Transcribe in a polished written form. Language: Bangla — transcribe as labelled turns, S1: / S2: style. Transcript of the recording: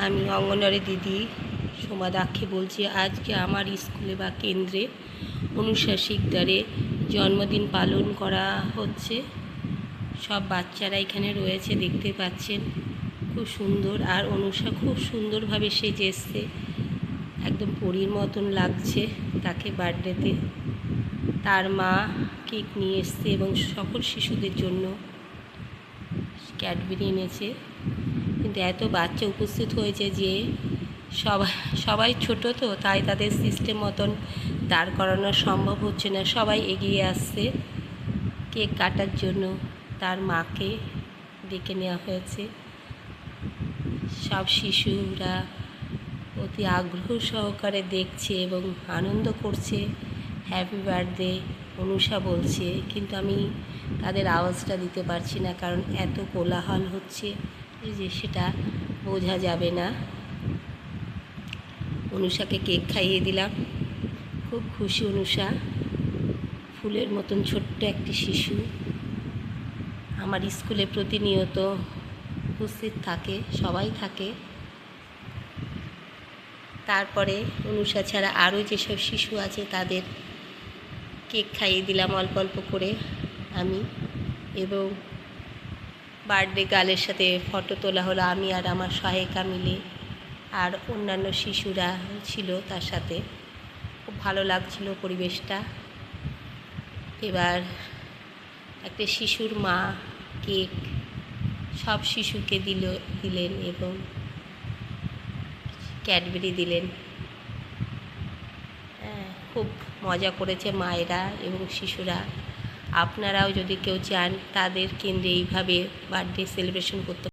S1: আমি অঙ্গনওয়াড়ি দিদি সোমা দাক্ষী বলছি। আজকে আমার স্কুলে বা কেন্দ্রে অনুষা শিকদারের জন্মদিন পালন করা হচ্ছে। সব বাচ্চারা এখানে রয়েছে, দেখতে পাচ্ছেন, খুব সুন্দর। আর অনুষা খুব সুন্দরভাবে সেজে এসছে, একদম পরীর মতন লাগছে তাকে বার্থডেতে। তার মা কেক নিয়ে এসছে এবং সকল শিশুদের জন্য ক্যাডবেরি এনেছে। কিন্তু এত বাচ্চা উপস্থিত হয়েছে যে সবাই ছোট, তো তাই তাদের সিস্টেম মতন দাঁড় করানো সম্ভব হচ্ছে না। সবাই এগিয়ে আসছে কেক কাটার জন্য। তার মাকে ডেকে নেওয়া হয়েছে। সব শিশুরা অতি আগ্রহ সহকারে দেখছে এবং আনন্দ করছে। হ্যাপি বার্থডে অনুষা বলছে, কিন্তু আমি তাদের আওয়াজটা দিতে পারছি না, কারণ এত কোলাহল হচ্ছে যে সেটা বোঝা যাবে না। অনুষাকে কেক খাইয়ে দিলাম। খুব খুশি অনুষা, ফুলের মতন ছোট্ট একটি শিশু। আমার স্কুলে প্রতিনিয়ত উপস্থিত থাকে, সবাই থাকে। তারপরে অনুষা ছাড়া আরও যেসব শিশু আছে তাদের কেক খাইয়ে দিলাম অল্প অল্প করে আমি, এবং বার্থডে গার্লের সাথে ফটো তোলা হলো আমি আর আমার সহায়িকা মিলে, আর অন্যান্য শিশুরা ছিল তার সাথে। খুব ভালো লাগছিল পরিবেশটা। এবার একটা শিশুর মা কেক সব শিশুকে দিলেন এবং ক্যাডবেরি দিলেন। খুব মজা করেছে মায়েরা এবং শিশুরা। আপনারাও যদি কেউ চান তাদের কেন্দ্রে এইভাবে বার্থডে সেলিব্রেশন করতে